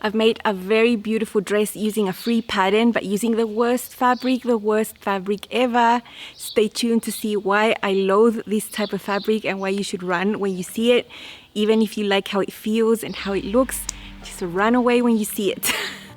I've made a very beautiful dress using a free pattern, but using the worst fabric ever. Stay tuned to see why I loathe this type of fabric and why you should run when you see it. Even if you like how it feels and how it looks, just run away when you see it.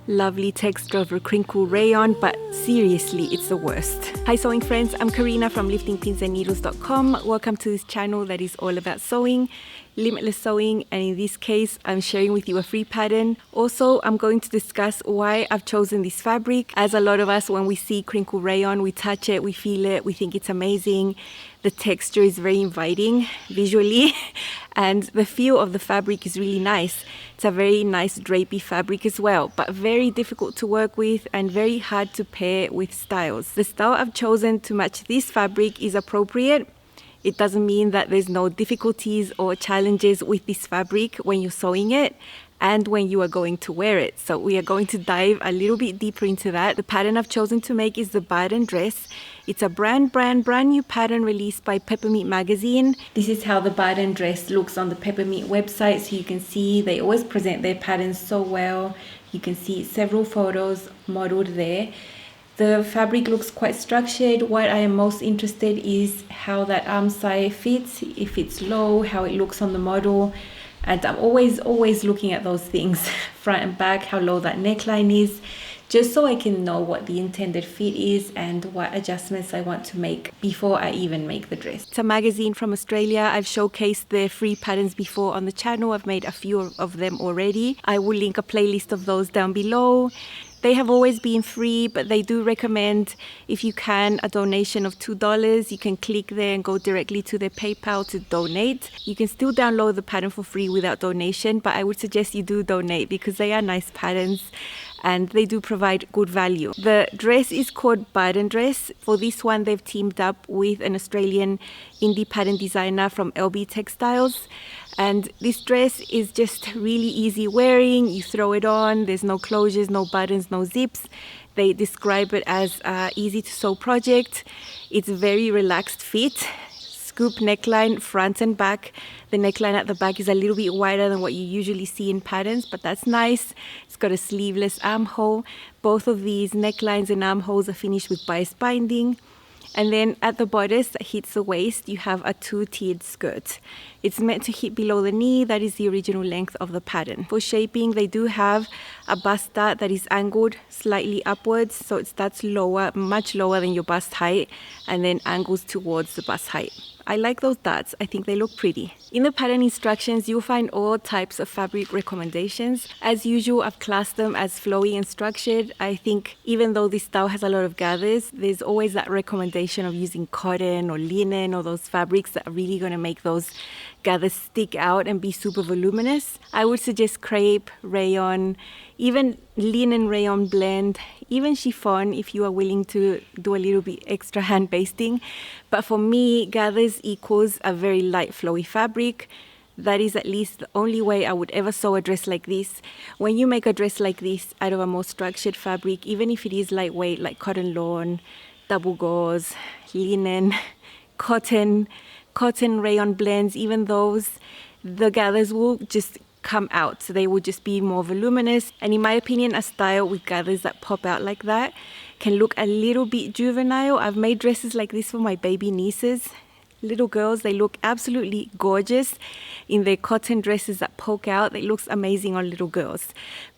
Lovely texture over Crinkle rayon, but seriously, it's the worst. Hi sewing friends, I'm Karina from liftingpinsandneedles.com. Welcome to this channel that is all about sewing, limitless sewing, and in this case, I'm sharing with you a free pattern. Also, I'm going to discuss why I've chosen this fabric. As a lot of us, when we see Crinkle rayon, we touch it, we feel it, we think it's amazing. The texture is very inviting visually, and the feel of the fabric is really nice. It's a very nice drapey fabric as well, but very difficult to work with and very hard to pair with styles. The style I've chosen to match this fabric is appropriate. It doesn't mean that there's no difficulties or challenges with this fabric when you're sewing it and when you are going to wear it. So we are going to dive a little bit deeper into that. The pattern I've chosen to make is the Bardon Dress. It's a brand new pattern released by Peppermint magazine. This is how the Bardon Dress looks on the Peppermint website. So you can see they always present their patterns so well. You can see several photos modeled there. The fabric looks quite structured. What I am most interested is how that armscye fits, if it's low, how it looks on the model. And I'm always looking at those things, front and back, how low that neckline is, just so I can know what the intended fit is and what adjustments I want to make before I even make the dress. It's a magazine from Australia. I've showcased their free patterns before on the channel. I've made a few of them already. I will link a playlist of those down below. They have always been free, but they do recommend, if you can, a donation of $2. You can click there and go directly to their PayPal to donate. You can still download the pattern for free without donation, but I would suggest you do donate because they are nice patterns and they do provide good value. The dress is called Bardon Dress. For this one, they've teamed up with an Australian indie pattern designer from LB Textiles. And this dress is just really easy wearing. You throw it on, there's no closures, no buttons, no zips. They describe it as an easy to sew project. It's a very relaxed fit. Scoop neckline, front and back. The neckline at the back is a little bit wider than what you usually see in patterns, but that's nice. It's got a sleeveless armhole. Both of these necklines and armholes are finished with bias binding. And then at the bodice that hits the waist, you have a two-tiered skirt. It's meant to hit below the knee. That is the original length of the pattern. For shaping, they do have a bust dart that is angled slightly upwards. So it starts lower, much lower than your bust height, and then angles towards the bust height. I like those darts. I think they look pretty. In the pattern instructions, you'll find all types of fabric recommendations. As usual, I've classed them as flowy and structured. I think even though this style has a lot of gathers, there's always that recommendation of using cotton or linen or those fabrics that are really going to make those gathers stick out and be super voluminous. I would suggest crepe, rayon, even linen rayon blend, even chiffon if you are willing to do a little bit extra hand basting. But for me, gathers equals a very light flowy fabric. That is at least the only way I would ever sew a dress like this. When you make a dress like this out of a more structured fabric, even if it is lightweight like cotton lawn, double gauze, linen, cotton rayon blends, even those, the gathers will just come out. So they will just be more voluminous. And in my opinion, a style with gathers that pop out like that can look a little bit juvenile. I've made dresses like this for my baby nieces. Little girls, they look absolutely gorgeous in their cotton dresses that poke out. It looks amazing on little girls.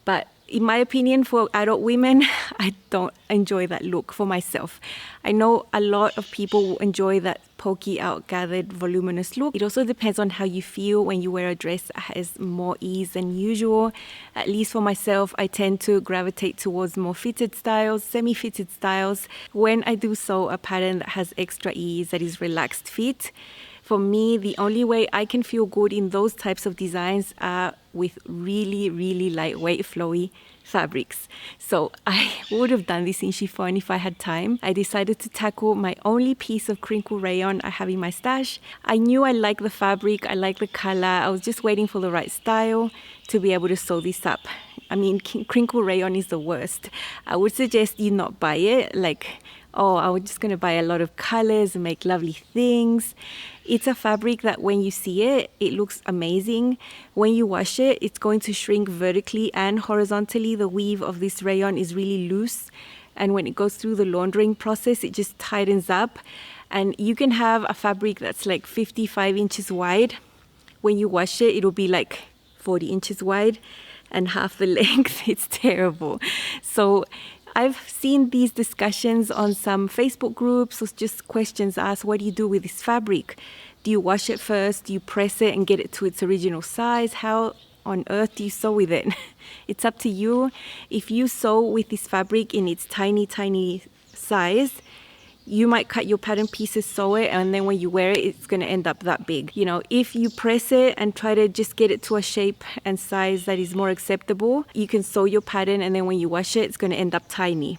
But in my opinion, for adult women, I don't enjoy that look for myself. I know a lot of people will enjoy that pokey out, gathered, voluminous look. It also depends on how you feel when you wear a dress that has more ease than usual. At least for myself, I tend to gravitate towards more fitted styles, semi-fitted styles. When I do sew a pattern that has extra ease, that is relaxed fit, for me, the only way I can feel good in those types of designs are with really lightweight, flowy fabrics. So I would have done this in chiffon if I had time. I decided to tackle my only piece of Crinkle rayon I have in my stash. I knew I liked the fabric, I liked the color. I was just waiting for the right style to be able to sew this up. I mean, Crinkle rayon is the worst. I would suggest you not buy it. Like, oh, I was just going to buy a lot of colors and make lovely things. It's a fabric that when you see it, it looks amazing. When you wash it, it's going to shrink vertically and horizontally. The weave of this rayon is really loose. And when it goes through the laundering process, it just tightens up. And you can have a fabric that's like 55 inches wide. When you wash it, it'll be like 40 inches wide and half the length. It's terrible. So I've seen these discussions on some Facebook groups, or just questions asked, what do you do with this fabric? Do you wash it first? Do you press it and get it to its original size? How on earth do you sew with it? It's up to you. If you sew with this fabric in its tiny, tiny size, you might cut your pattern pieces, sew it, and then when you wear it, it's going to end up that big. You know, if you press it and try to just get it to a shape and size that is more acceptable, you can sew your pattern, and then when you wash it, it's going to end up tiny.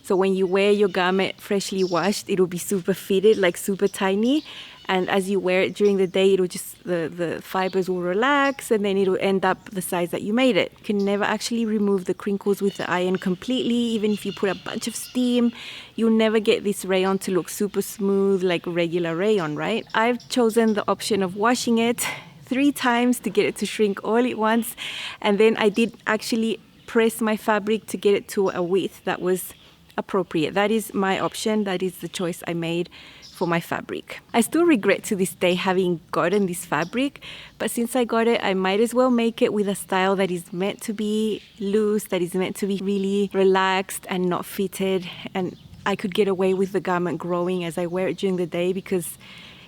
So when you wear your garment freshly washed, it'll be super fitted, like super tiny. And as you wear it during the day, it'll just, the fibers will relax, and then it'll end up the size that you made it. You can never actually remove the crinkles with the iron completely. Even if you put a bunch of steam, you'll never get this rayon to look super smooth like regular rayon, right? I've chosen the option of washing it 3 times to get it to shrink all at once. And then I did actually press my fabric to get it to a width that was appropriate. That is my option. That is the choice I made for my fabric. I still regret to this day having gotten this fabric, but since I got it, I might as well make it with a style that is meant to be loose, that is meant to be really relaxed and not fitted, and I could get away with the garment growing as I wear it during the day because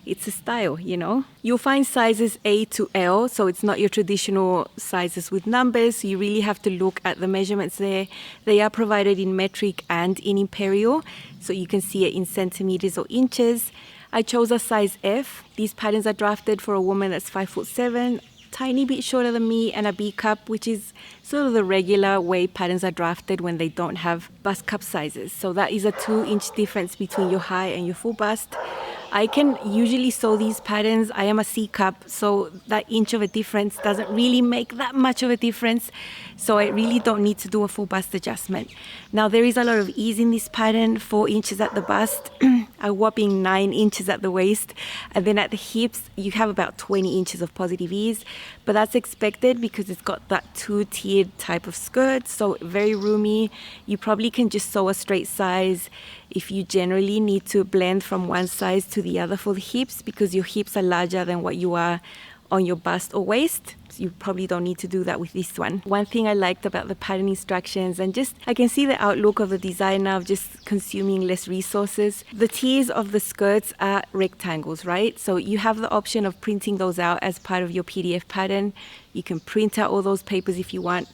it's a style, you know. You'll find sizes A to L, so it's not your traditional sizes with numbers. So you really have to look at the measurements there. They are provided in metric and in imperial, so you can see it in centimeters or inches. I chose a size F. These patterns are drafted for a woman that's 5'7", tiny bit shorter than me, and a B cup, which is sort of the regular way patterns are drafted when they don't have bust cup sizes. So that is a 2-inch difference between your high and your full bust. I can usually sew these patterns. I am a C cup, so that inch of a difference doesn't really make that much of a difference. So I really don't need to do a full bust adjustment. Now there is a lot of ease in this pattern, 4 inches at the bust, a whopping 9 inches at the waist. And then at the hips, you have about 20 inches of positive ease. But that's expected because it's got that 2-tiered type of skirt, so very roomy. You probably can just sew a straight size if you generally need to blend from one size to the other for the hips, because your hips are larger than what you are on your bust or waist. So you probably don't need to do that with this one. One thing I liked about the pattern instructions, and just I can see the outlook of the designer of just consuming less resources. The tiers of the skirts are rectangles, right? So you have the option of printing those out as part of your PDF pattern. You can print out all those papers if you want.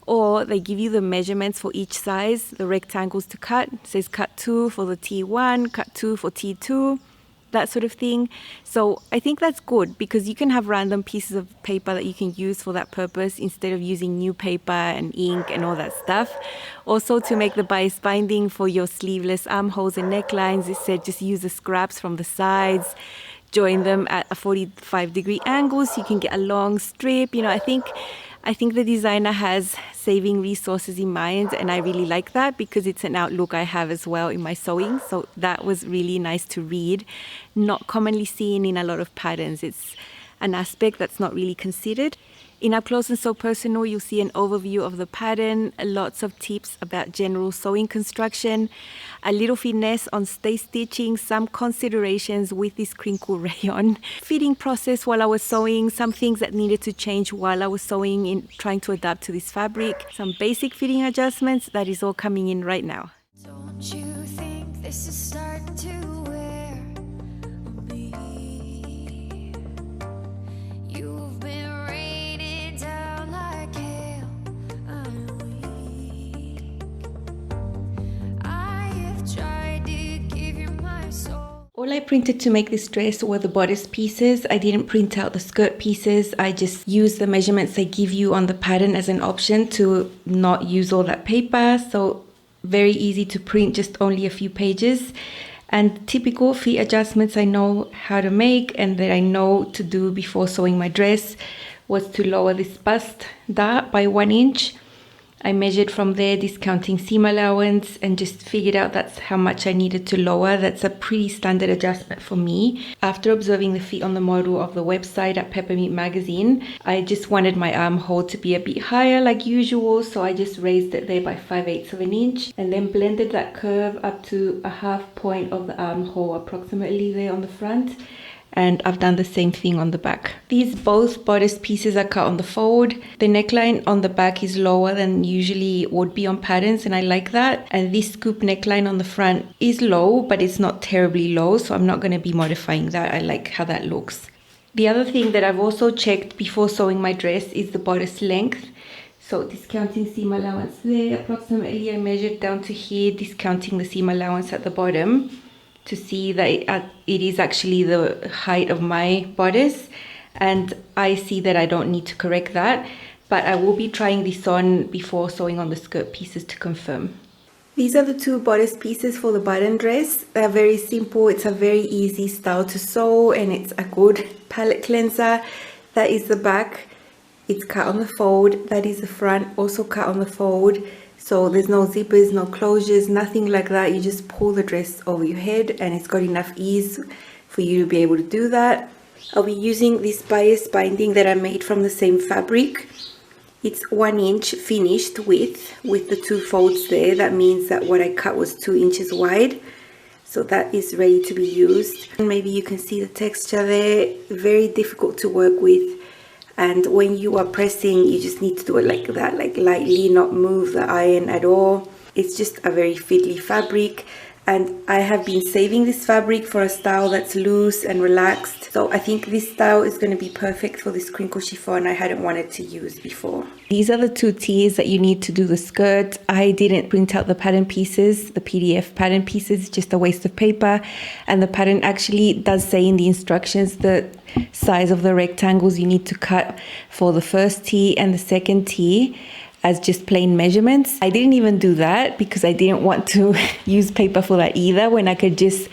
Or they give you the measurements for each size, the rectangles to cut. It says cut 2 for the T1, cut 2 for T2, that sort of thing. So I think that's good because you can have random pieces of paper that you can use for that purpose instead of using new paper and ink and all that stuff. Also, to make the bias binding for your sleeveless armholes and necklines, it said just use the scraps from the sides, join them at a 45-degree angle so you can get a long strip. You know, I think the designer has saving resources in mind, and I really like that because it's an outlook I have as well in my sewing. So that was really nice to read. Not commonly seen in a lot of patterns. It's an aspect that's not really considered. In Up Close and So Personal, you'll see an overview of the pattern, lots of tips about general sewing construction, a little finesse on stay stitching, some considerations with this crinkle rayon, fitting process while I was sewing, some things that needed to change while I was sewing in trying to adapt to this fabric, some basic fitting adjustments. That is all coming in right now. Don't you think this is starting to wear on me? You've been rated down like hell. I'm weak. I have tried to give you my soul. All I printed to make this dress were the bodice pieces. I didn't print out the skirt pieces. I just used the measurements they give you on the pattern as an option to not use all that paper. So very easy to print, just only a few pages. And typical fit adjustments I know how to make and that I know to do before sewing my dress was to lower this bust dart by 1 inch. I measured from there, discounting seam allowance, and just figured out that's how much I needed to lower. That's a pretty standard adjustment for me. After observing the feet on the model of the website at Peppermint magazine, I just wanted my armhole to be a bit higher like usual, so I just raised it there by 5/8 of an inch and then blended that curve up to a half point of the armhole, approximately there on the front. And I've done the same thing on the back. These both bodice pieces are cut on the fold. The neckline on the back is lower than usually it would be on patterns, and I like that. And this scoop neckline on the front is low, but it's not terribly low, so I'm not going to be modifying that. I like how that looks. The other thing that I've also checked before sewing my dress is the bodice length. So discounting seam allowance there, approximately I measured down to here, discounting the seam allowance at the bottom, to see that it is actually the height of my bodice, and I see that I don't need to correct that, but I will be trying this on before sewing on the skirt pieces to confirm. These are the two bodice pieces for the button dress. They're very simple. It's a very easy style to sew, and it's a good palette cleanser. That is the back. It's cut on the fold. That is the front, also cut on the fold. So there's no zippers, no closures, nothing like that. You just pull the dress over your head, and it's got enough ease for you to be able to do that. I'll be using this bias binding that I made from the same fabric. It's 1 inch finished width with the 2 folds there. That means that what I cut was 2 inches wide. So that is ready to be used. And maybe you can see the texture there. Very difficult to work with. And when you are pressing, you just need to do it like that, like lightly, not move the iron at all. It's just a very fiddly fabric. And I have been saving this fabric for a style that's loose and relaxed. So I think this style is going to be perfect for this crinkle chiffon I hadn't wanted to use before. These are the 2 tees that you need to do the skirt. I didn't print out the pattern pieces, the PDF pattern pieces, just a waste of paper. And the pattern actually does say in the instructions the size of the rectangles you need to cut for the first tee and the second tee as just plain measurements. I didn't even do that because I didn't want to use paper for that either, when I could just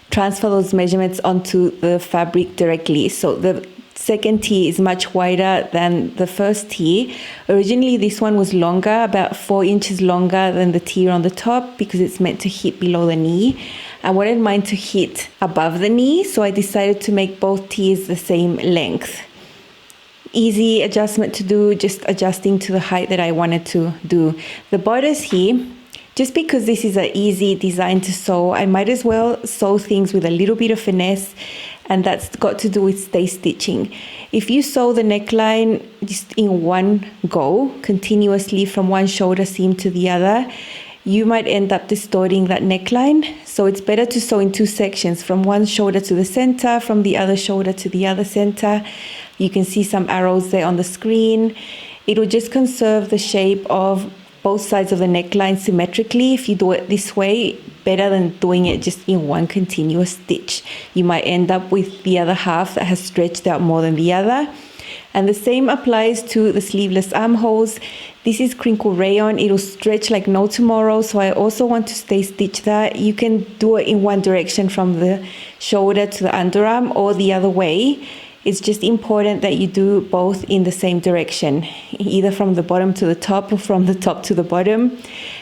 transfer those measurements onto the fabric directly. So the second tee is much wider than the first tee. Originally this one was longer, about 4 inches longer than the tee on the top, because it's meant to hit below the knee. I wanted mine to hit above the knee, so I decided to make both tees the same length. Easy adjustment to do, just adjusting to the height that I wanted to do. The bodice here, just because this is an easy design to sew, I might as well sew things with a little bit of finesse, and that's got to do with stay stitching. If you sew the neckline just in one go, continuously from one shoulder seam to the other, you might end up distorting that neckline. So it's better to sew in 2 sections, from one shoulder to the center, from the other shoulder to the other center. You can see some arrows there on the screen. It will just conserve the shape of both sides of the neckline symmetrically if you do it this way, better than doing it just in one continuous stitch. You might end up with the other half that has stretched out more than the other. And the same applies to the sleeveless armholes. This is Crinkle rayon. It'll stretch like no tomorrow, so I also want to stay stitch that. You can do it in one direction from the shoulder to the underarm, or the other way. It's just important that you do both in the same direction, either from the bottom to the top or from the top to the bottom.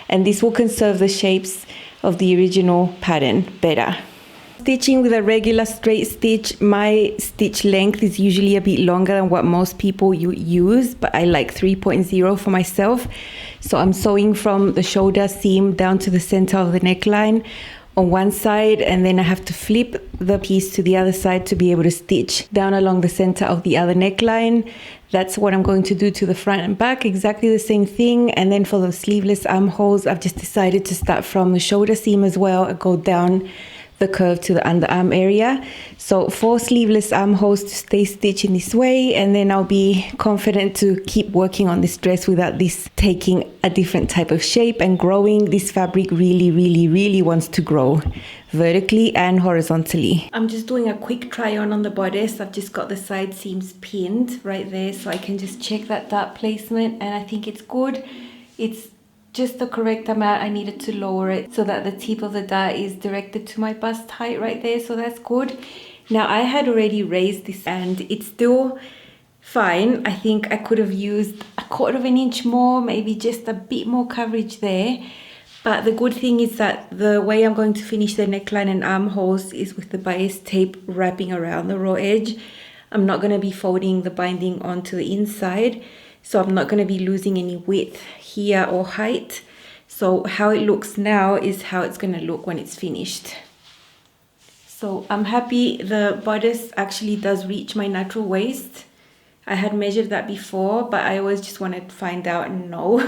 And this will conserve the shapes of the original pattern better. Stitching with a regular straight stitch, my stitch length is usually a bit longer than what most people use, but I like 3.0 for myself. So I'm sewing from the shoulder seam down to the center of the neckline on one side, and then I have to flip the piece to the other side to be able to stitch down along the center of the other neckline. That's what I'm going to do to the front and back, exactly the same thing. And then for the sleeveless armholes, I've just decided to start from the shoulder seam as well and go down the curve to the underarm area. So 4 sleeveless armholes to stay stitched in this way, and then I'll be confident to keep working on this dress without this taking a different type of shape and growing. This fabric really wants to grow vertically and horizontally. I'm just doing a quick try on the bodice. I've just got the side seams pinned right there, so I can just check that dart placement, and I think it's good. It's just the correct amount. I needed to lower it so that the tip of the dart is directed to my bust height right there, so that's good. Now I had already raised this, and it's still fine. I think I could have used a quarter of an inch more, maybe just a bit more coverage there. But the good thing is that the way I'm going to finish the neckline and armholes is with the bias tape wrapping around the raw edge. I'm not going to be folding the binding onto the inside, so I'm not going to be losing any width here or height. So how it looks now is how it's going to look when it's finished. So I'm happy the bodice actually does reach my natural waist. I had measured that before, but I always just wanted to find out and know.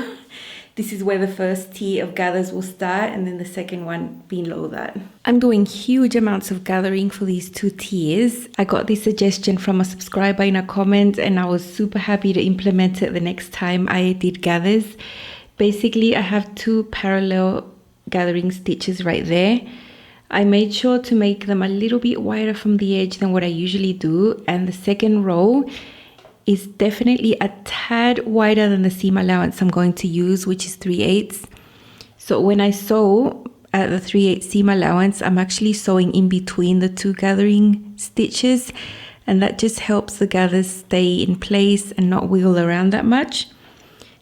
This is where the first tier of gathers will start, and then the second one below that. I'm doing huge amounts of gathering for these 2 tiers. I got this suggestion from a subscriber in a comment, and I was super happy to implement it the next time I did gathers. Basically, I have 2 parallel gathering stitches right there. I made sure to make them a little bit wider from the edge than what I usually do, and the second row is definitely a tad wider than the seam allowance I'm going to use, which is 3/8. So when I sew at the 3/8 seam allowance, I'm actually sewing in between the 2 gathering stitches, and that just helps the gathers stay in place and not wiggle around that much.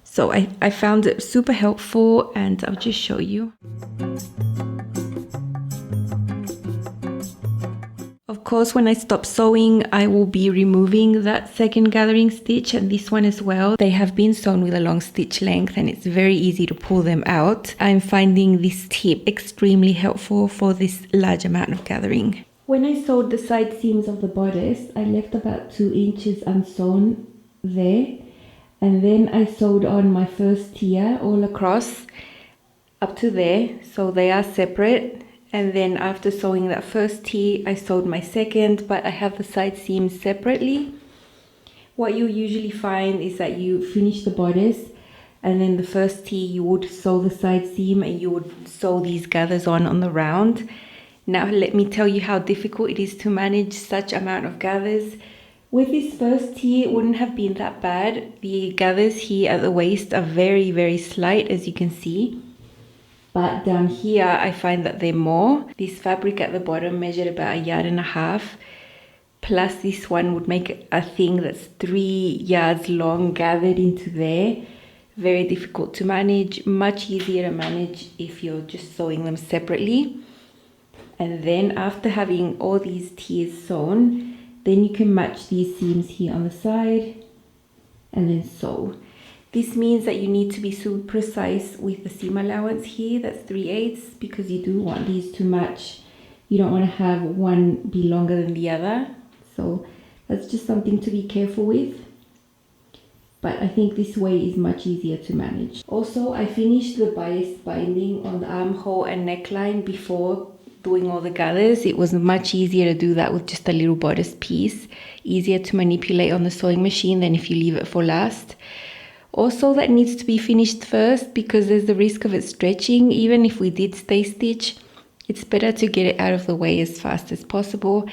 So I found it super helpful, and I'll just show you. Of course, when I stop sewing, I will be removing that second gathering stitch and this one as well. They have been sewn with a long stitch length and it's very easy to pull them out. I'm finding this tip extremely helpful for this large amount of gathering. When I sewed the side seams of the bodice, I left about 2 inches unsewn there. And then I sewed on my first tier all across up to there. So they are separate. And then after sewing that first tier, I sewed my second, but I have the side seams separately. What you usually find is that you finish the bodice and then the first tier you would sew the side seam and you would sew these gathers on the round. Now let me tell you how difficult it is to manage such amount of gathers. With this first tier, it wouldn't have been that bad. The gathers here at the waist are very, very slight, as you can see. But down here, I find that they're more. This fabric at the bottom measured about 1.5 yards. Plus this one would make a thing that's 3 yards long gathered into there. Very difficult to manage. Much easier to manage if you're just sewing them separately. And then after having all these tiers sewn, then you can match these seams here on the side and then sew. This means that you need to be super precise with the seam allowance here, that's 3/8, because you do want these to match. You don't want to have one be longer than the other. So that's just something to be careful with. But I think this way is much easier to manage. Also, I finished the bias binding on the armhole and neckline before doing all the gathers. It was much easier to do that with just a little bodice piece. Easier to manipulate on the sewing machine than if you leave it for last. Also, that needs to be finished first because there's the risk of it stretching. Even if we did stay stitch, it's better to get it out of the way as fast as possible.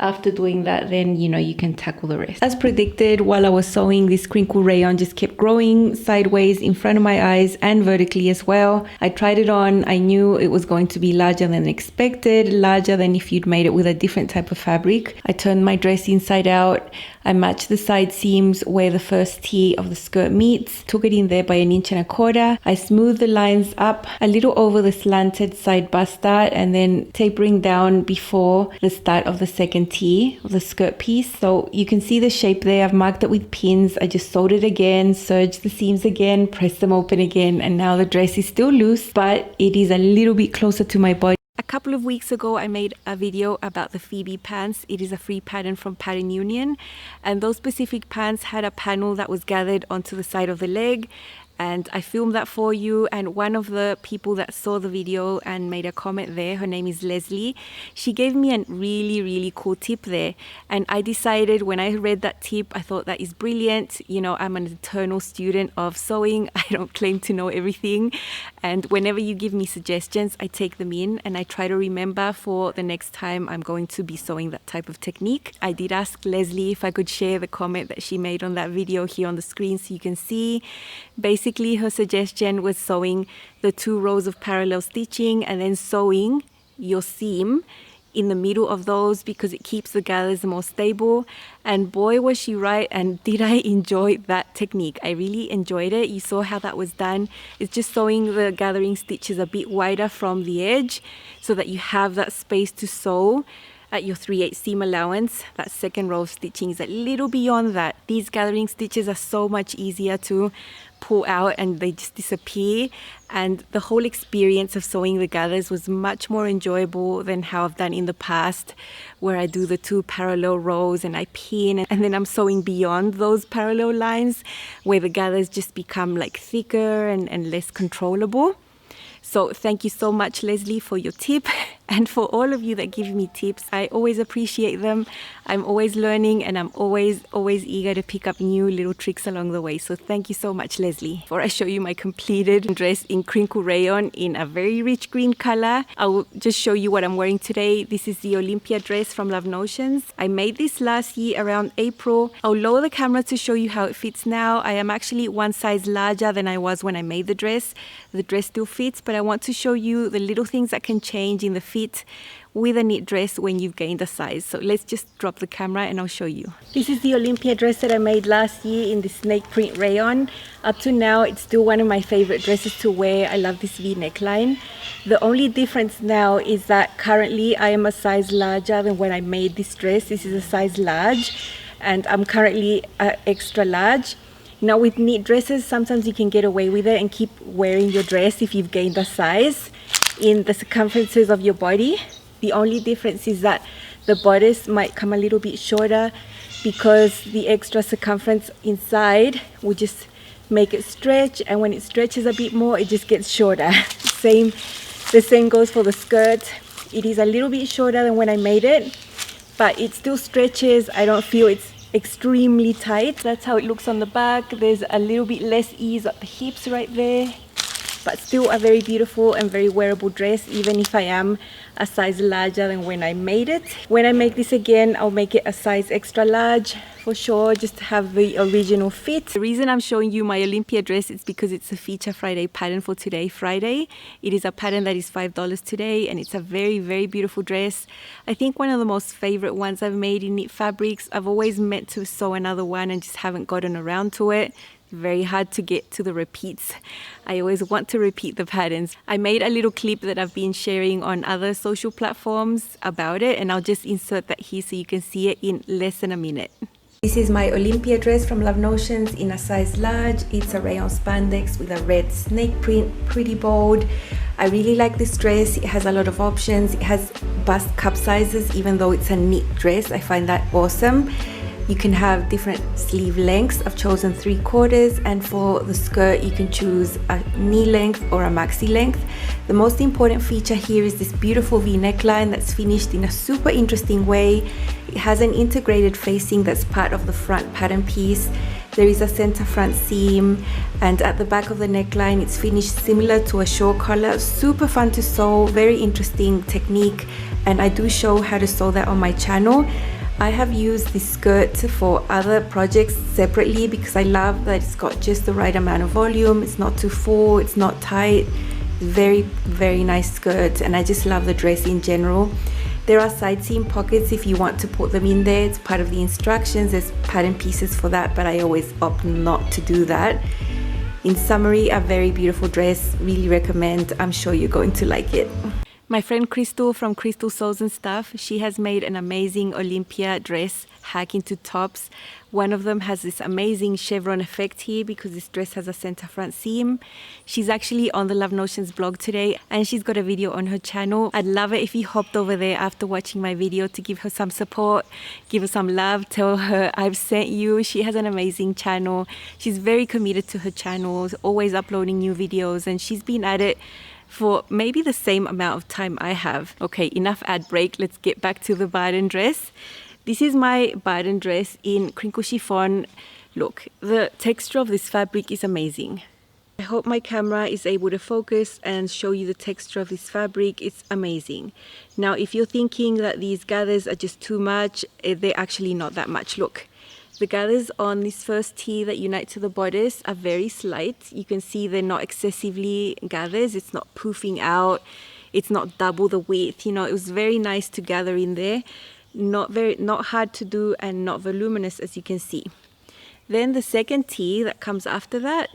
After doing that, then you can tackle the rest. As predicted, while I was sewing, this crinkle rayon just kept growing sideways in front of my eyes and vertically as well. I tried it on. I knew it was going to be larger than expected, larger than if you'd made it with a different type of fabric. I turned my dress inside out. I matched the side seams where the first tier of the skirt meets, took it in there by 1.25 inches. I smoothed the lines up a little over the slanted side bust dart and then tapering down before the start of the second tier of the skirt piece. So you can see the shape there. I've marked it with pins. I just sewed it again, serged the seams again, pressed them open again, and now the dress is still loose, but it is a little bit closer to my body. A couple of weeks ago, I made a video about the Phoebe pants. It is a free pattern from Pattern Union, and those specific pants had a panel that was gathered onto the side of the leg, and I filmed that for you. And one of the people that saw the video and made a comment there, her name is Leslie, she gave me a really cool tip there, and I decided when I read that tip, I thought that is brilliant. I'm an eternal student of sewing. I don't claim to know everything, and whenever you give me suggestions, I take them in and I try to remember for the next time I'm going to be sewing that type of technique. I did ask Leslie if I could share the comment that she made on that video here on the screen so you can see. Basically, her suggestion was sewing the 2 rows of parallel stitching and then sewing your seam in the middle of those because it keeps the gathers more stable. And boy, was she right, and did I enjoy that technique. I really enjoyed it. You saw how that was done. It's just sewing the gathering stitches a bit wider from the edge so that you have that space to sew at your 3/8 seam allowance. That second row of stitching is a little beyond that. These gathering stitches are so much easier to pull out and they just disappear, and the whole experience of sewing the gathers was much more enjoyable than how I've done in the past, where I do the 2 parallel rows and I pin and then I'm sewing beyond those parallel lines where the gathers just become like thicker and less controllable. So thank you so much, Leslie, for your tip, and for all of you that give me tips. I always appreciate them. I'm always learning, and I'm always eager to pick up new little tricks along the way. So thank you so much, Leslie. Before I show you my completed dress in Crinkle rayon in a very rich green color, I will just show you what I'm wearing today. This is the Olympia dress from Love Notions. I made this last year around April. I'll lower the camera to show you how it fits now. I am actually 1 size larger than I was when I made the dress. The dress still fits, but I want to show you the little things that can change in the fit with a knit dress when you've gained a size. So let's just drop the camera and I'll show you. This is the Olympia dress that I made last year in the snake print rayon. Up to now, it's still one of my favorite dresses to wear. I love this V neckline. The only difference now is that currently I am a size larger than when I made this dress. This is a size large and I'm currently extra large. Now with knit dresses, sometimes you can get away with it and keep wearing your dress if you've gained a size in the circumferences of your body. The only difference is that the bodice might come a little bit shorter because the extra circumference inside will just make it stretch, and when it stretches a bit more, it just gets shorter. The same goes for the skirt. It is a little bit shorter than when I made it, but it still stretches. I don't feel it's extremely tight. That's how it looks on the back. There's a little bit less ease at the hips right there, but still a very beautiful and very wearable dress, even if I am a size larger than when I made it. When I make this again, I'll make it a size extra large for sure, just to have the original fit. The reason I'm showing you my Olympia dress is because it's a Feature Friday pattern for today, Friday. It is a pattern that is $5 today, and it's a very, very beautiful dress. I think one of the most favorite ones I've made in knit fabrics. I've always meant to sew another one and just haven't gotten around to it. Very hard to get to the repeats. I always want to repeat the patterns. I made a little clip that I've been sharing on other social platforms about it, and I'll just insert that here so you can see it in less than a minute. This is my Olympia dress from Love Notions in a size large. It's a rayon spandex with a red snake print, pretty bold. I really like this dress. It has a lot of options. It has bust cup sizes, even though it's a knit dress. I find that awesome. You can have different sleeve lengths. I've chosen 3/4, and for the skirt you can choose a knee length or a maxi length. The most important feature here is this beautiful V neckline that's finished in a super interesting way. It has an integrated facing that's part of the front pattern piece. There is a center front seam, and at the back of the neckline it's finished similar to a short collar. Super fun to sew, very interesting technique, and I do show how to sew that on my channel. I have used this skirt for other projects separately because I love that it's got just the right amount of volume. It's not too full, it's not tight. Very, very nice skirt, and I just love the dress in general. There are side seam pockets if you want to put them in there. It's part of the instructions. There's pattern pieces for that, but I always opt not to do that. In summary, a very beautiful dress. Really recommend. I'm sure you're going to like it. My friend Crystal from Crystal Sews and Stuff, she has made an amazing Olympia dress hack into tops. One of them has this amazing chevron effect here because this dress has a center front seam. She's actually on the Love Notions blog today, and she's got a video on her channel. I'd love it if you hopped over there after watching my video to give her some support, give her some love, tell her I've sent you. She has an amazing channel. She's very committed to her channel, always uploading new videos, and she's been at it for maybe the same amount of time I have. Okay, enough ad break. Let's get back to the Bardon dress. This is my Bardon dress in crinkle chiffon. Look, the texture of this fabric is amazing. I hope my camera is able to focus and show you the texture of this fabric. It's amazing. Now, if you're thinking that these gathers are just too much, they're actually not that much. Look. The gathers on this first tee that unite to the bodice are very slight. You can see they're not excessively gathers. It's not poofing out. it's not double the width. You know, it was very nice to gather in there. Not hard to do and not voluminous, as you can see. Then the second T that comes after that,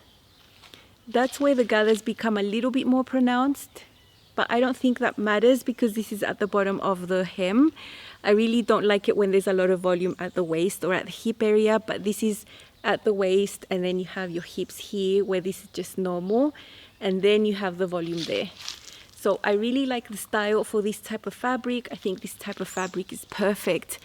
that's where the gathers become a little bit more pronounced. But I don't think that matters because this is at the bottom of the hem. I really don't like it when there's a lot of volume at the waist or at the hip area, but this is at the waist, and then you have your hips here where this is just normal, and then you have the volume there. So I really like the style for this type of fabric. I think this type of fabric is perfect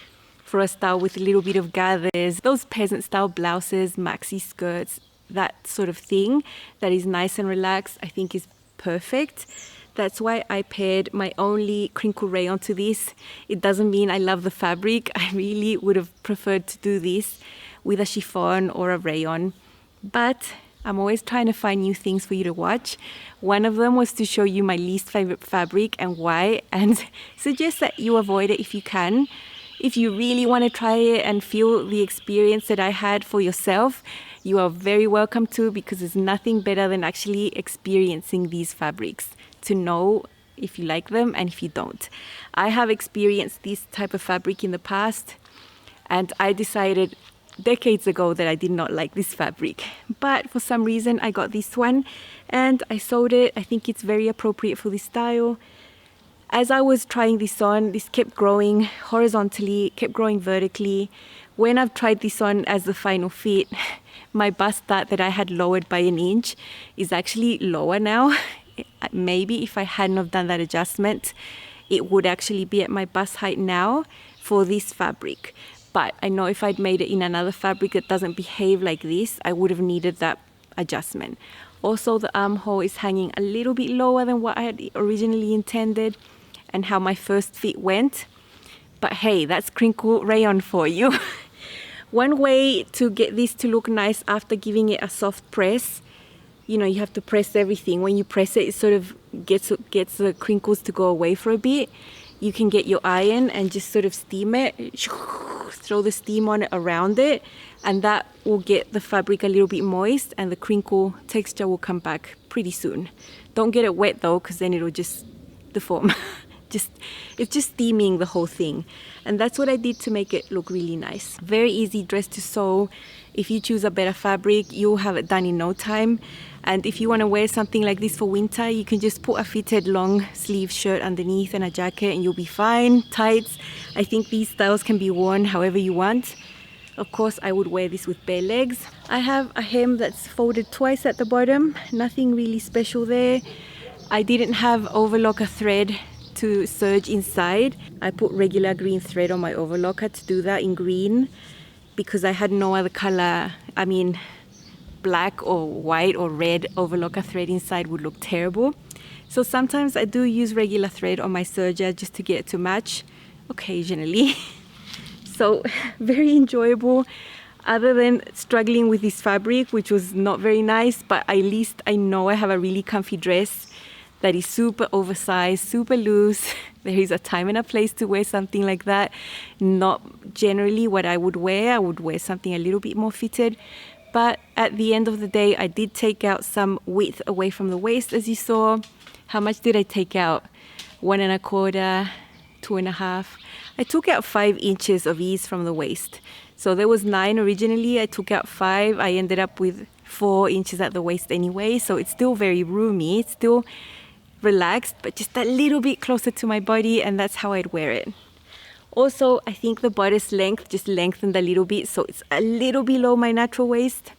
for a style with a little bit of gathers, those peasant style blouses, maxi skirts, that sort of thing that is nice and relaxed, I think is perfect. That's why I paired my only crinkle rayon to this. It doesn't mean I love the fabric. I really would have preferred to do this with a chiffon or a rayon. But I'm always trying to find new things for you to watch. One of them was to show you my least favorite fabric and why, and suggest that you avoid it if you can. If you really want to try it and feel the experience that I had for yourself, you are very welcome to, because there's nothing better than actually experiencing these fabrics to know if you like them and if you don't. I have experienced this type of fabric in the past, and I decided decades ago that I did not like this fabric, but for some reason I got this one and I sewed it. I think it's very appropriate for this style. As I was trying this on, this kept growing horizontally, kept growing vertically. When I've tried this on as the final fit, my bust dart that I had lowered by an inch is actually lower now. Maybe if I hadn't have done that adjustment, it would actually be at my bust height now for this fabric. But I know if I'd made it in another fabric that doesn't behave like this, I would have needed that adjustment. Also, the armhole is hanging a little bit lower than what I had originally intended and how my first fit went. But hey, that's crinkle rayon for you. One way to get this to look nice after giving it a soft press, you know, you have to press everything. When you press it, it sort of gets the crinkles to go away for a bit. You can get your iron and just sort of steam it, throw the steam on it around it, and that will get the fabric a little bit moist and the crinkle texture will come back pretty soon. Don't get it wet though, because then it'll just deform. It's just steaming the whole thing, and that's what I did to make it look really nice. Very easy dress to sew. If you choose a better fabric, you'll have it done in no time. And if you want to wear something like this for winter, you can just put a fitted long sleeve shirt underneath and a jacket and you'll be fine. Tights, I think these styles can be worn however you want. Of course, I would wear this with bare legs. I have a hem that's folded twice at the bottom. Nothing really special there. I didn't have overlocker thread to serge inside. I put regular green thread on my overlocker to do that in green because I had no other color. I mean, black or white or red overlocker thread inside would look terrible. So sometimes I do use regular thread on my serger just to get it to match occasionally. So very enjoyable, other than struggling with this fabric, which was not very nice, but at least I know I have a really comfy dress that is super oversized, super loose. There is a time and a place to wear something like that. Not generally what I would wear. I would wear something a little bit more fitted. But at the end of the day, I did take out some width away from the waist, as you saw. How much did I take out? 1 1/4, 2 1/2. I took out 5 inches of ease from the waist. So there was 9 originally. I took out 5. I ended up with 4 inches at the waist anyway. So it's still very roomy. It's still relaxed, but just a little bit closer to my body, and that's how I'd wear it. Also, I think the bodice length just lengthened a little bit, so it's a little below my natural waist.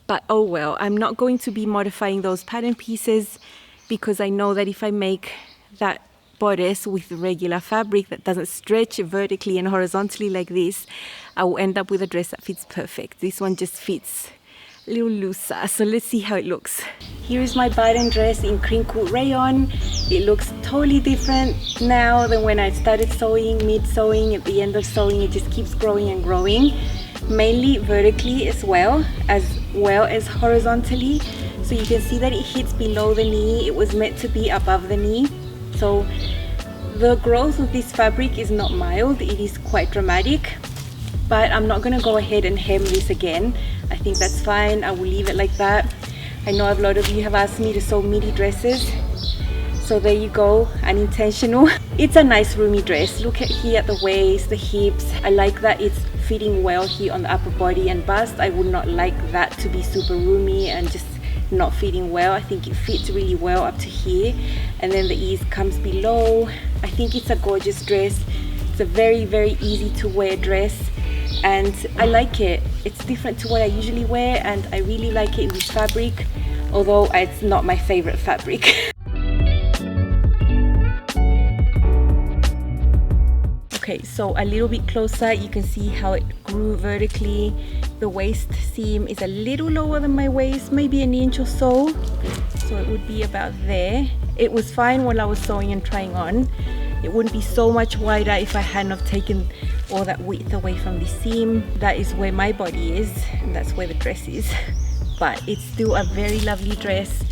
But oh well, I'm not going to be modifying those pattern pieces because I know that if I make that bodice with regular fabric that doesn't stretch vertically and horizontally like this, I will end up with a dress that fits perfect. This one just fits a little looser, so let's see how it looks. Here is my Bardon dress in crinkle rayon. It looks totally different now than when I started sewing, mid-sewing, at the end of sewing. It just keeps growing and growing, mainly vertically as well as horizontally. So you can see that it hits below the knee. It was meant to be above the knee. So the growth of this fabric is not mild, it is quite dramatic. But I'm not gonna go ahead and hem this again. I think that's fine. I will leave it like that. I know a lot of you have asked me to sew midi dresses. So there you go, unintentional. It's a nice roomy dress. Look at here at the waist, the hips. I like that it's fitting well here on the upper body and bust. I would not like that to be super roomy and just not fitting well. I think it fits really well up to here, and then the ease comes below. I think it's a gorgeous dress. It's a very, very easy to wear dress, and I like it. It's different to what I usually wear, and I really like it in this fabric, although it's not my favorite fabric. Okay, so a little bit closer, you can see how it grew vertically. The waist seam is a little lower than my waist, maybe an inch or so. So it would be about there. It was fine while I was sewing and trying on. It wouldn't be so much wider if I hadn't have taken all that width away from the seam. That is where my body is, and that's where the dress is. But it's still a very lovely dress,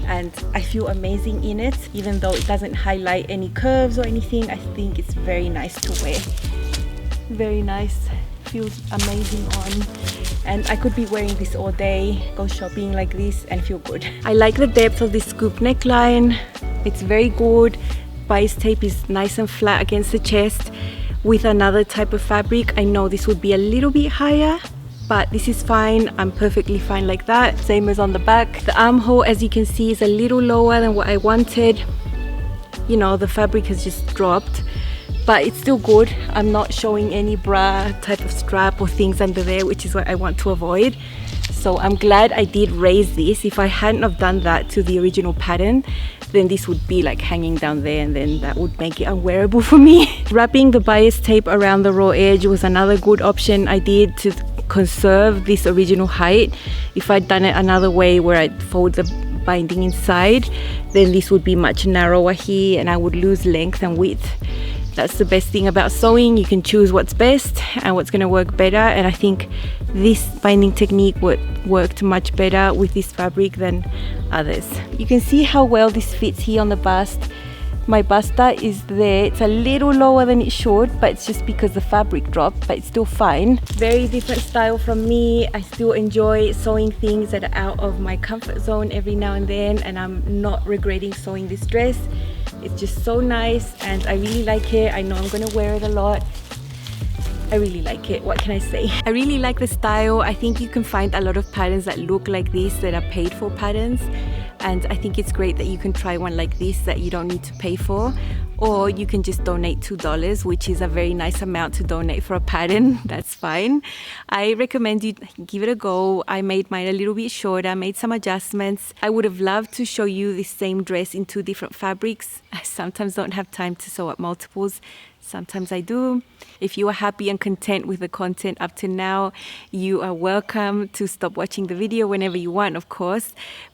and I feel amazing in it. Even though it doesn't highlight any curves or anything, I think it's very nice to wear. Very nice, feels amazing on. And I could be wearing this all day, go shopping like this and feel good. I like the depth of this scoop neckline. It's very good. Bias tape is nice and flat against the chest. With another type of fabric, I know this would be a little bit higher, but this is fine. I'm perfectly fine like that. Same as on the back. The armhole, as you can see, is a little lower than what I wanted. You know, the fabric has just dropped, but it's still good. I'm not showing any bra type of strap or things under there, which is what I want to avoid. So I'm glad I did raise this. If I hadn't have done that to the original pattern, then this would be like hanging down there, and then that would make it unwearable for me. Wrapping the bias tape around the raw edge was another good option I did to conserve this original height. If I'd done it another way where I'd fold the binding inside, then this would be much narrower here and I would lose length and width. That's the best thing about sewing. You can choose what's best and what's going to work better, and I think this binding technique worked much better with this fabric than others. You can see how well this fits here on the bust. My buster is there. It's a little lower than it should, but it's just because the fabric dropped, but it's still fine. Very different style from me. I still enjoy sewing things that are out of my comfort zone every now and then, and I'm not regretting sewing this dress. It's just so nice and I really like it. I know I'm gonna wear it a lot. I really like it. What can I say? I really like the style. I think you can find a lot of patterns that look like this that are paid for patterns, and I think it's great that you can try one like this that you don't need to pay for, or you can just donate $2, which is a very nice amount to donate for a pattern. That's fine. I recommend you give it a go. I made mine a little bit shorter, made some adjustments. I would have loved to show you this same dress in 2 different fabrics. I sometimes don't have time to sew up multiples. Sometimes I do. If you are happy and content with the content up to now, you are welcome to stop watching the video whenever you want, of course.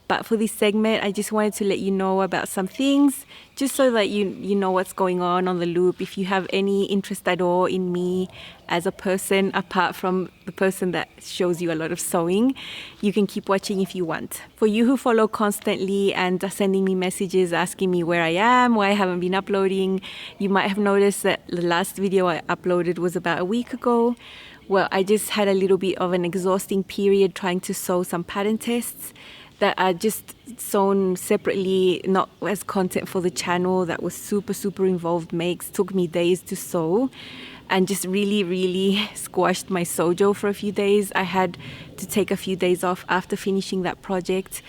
But for this segment, I just wanted to let you know about some things, just so that you know what's going on the loop. If you have any interest at all in me as a person, apart from the person that shows you a lot of sewing, you can keep watching if you want. For you who follow constantly and are sending me messages asking me where I am, why I haven't been uploading, you might have noticed that the last video I uploaded was about a week ago. Well, I just had a little bit of an exhausting period trying to sew some pattern tests that are just sewn separately, not as content for the channel. That was super involved makes, took me days to sew, and just really squashed my sojo for a few days. I had to take a few days off after finishing that project,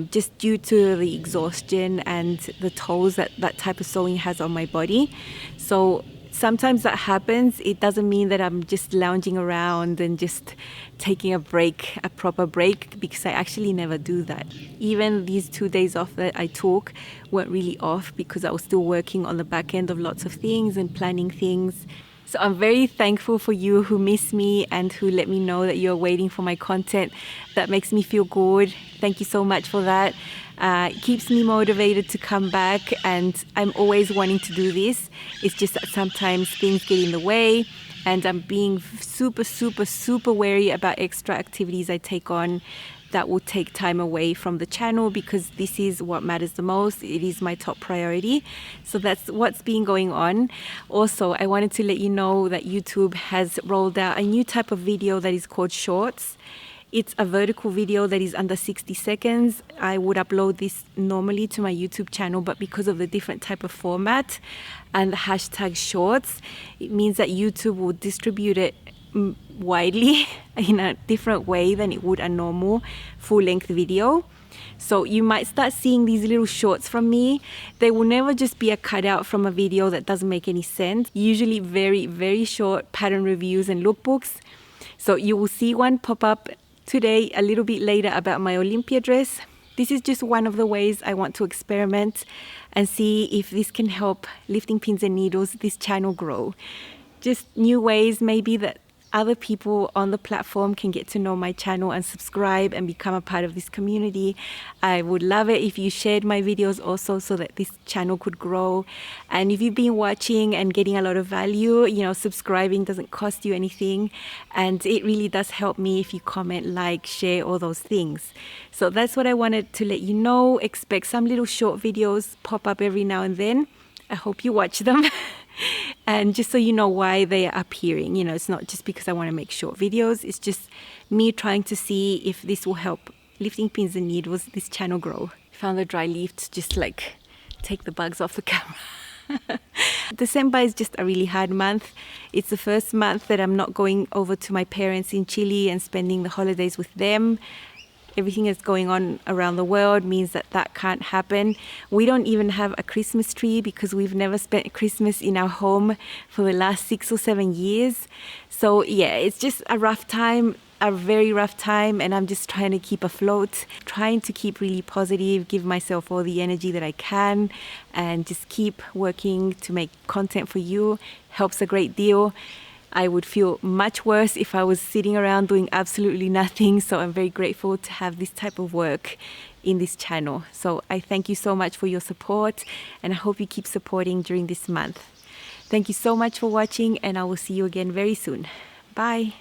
just due to the exhaustion and the tolls that type of sewing has on my body. So sometimes that happens. It doesn't mean that I'm just lounging around and just taking a break, a proper break, because I actually never do that. Even these 2 days off that I took weren't really off, because I was still working on the back end of lots of things and planning things. So I'm very thankful for you who miss me and who let me know that you're waiting for my content. That makes me feel good. Thank you so much for that. It keeps me motivated to come back, and I'm always wanting to do this. It's just that sometimes things get in the way, and I'm being super wary about extra activities I take on that will take time away from the channel, because this is what matters the most. It is my top priority. So that's what's been going on. Also, I wanted to let you know that YouTube has rolled out a new type of video that is called shorts. It's a vertical video that is under 60 seconds. I would upload this normally to my YouTube channel, but because of the different type of format and the hashtag shorts, it means that YouTube will distribute it widely in a different way than it would a normal full-length video. So you might start seeing these little shorts from me. They will never just be a cutout from a video that doesn't make any sense. Usually very, very short pattern reviews and lookbooks. So you will see one pop up today, a little bit later, about my Olympia dress. This is just one of the ways I want to experiment and see if this can help Lifting Pins and Needles, this channel, grow. Just new ways maybe that other people on the platform can get to know my channel and subscribe and become a part of this community. I would love it if you shared my videos also, so that this channel could grow. And if you've been watching and getting a lot of value, you know, subscribing doesn't cost you anything, and it really does help me if you comment, like, share, all those things. So that's what I wanted to let you know. Expect some little short videos pop up every now and then. I hope you watch them. And just so you know why they are appearing, you know, it's not just because I want to make short videos. It's just me trying to see if this will help Lifting Pins and Needles, this channel, grow. Found the dry leaf to just like take the bugs off the camera. December is just a really hard month. It's the first month that I'm not going over to my parents in Chile and spending the holidays with them. Everything that's going on around the world means that that can't happen. We don't even have a Christmas tree because we've never spent Christmas in our home for the last 6 or 7 years. So yeah, it's just a rough time, a very rough time, and I'm just trying to keep afloat, trying to keep really positive, give myself all the energy that I can, and just keep working to make content for you. Helps a great deal. I would feel much worse if I was sitting around doing absolutely nothing. So I'm very grateful to have this type of work in this channel. So I thank you so much for your support, and I hope you keep supporting during this month. Thank you so much for watching, and I will see you again very soon. Bye.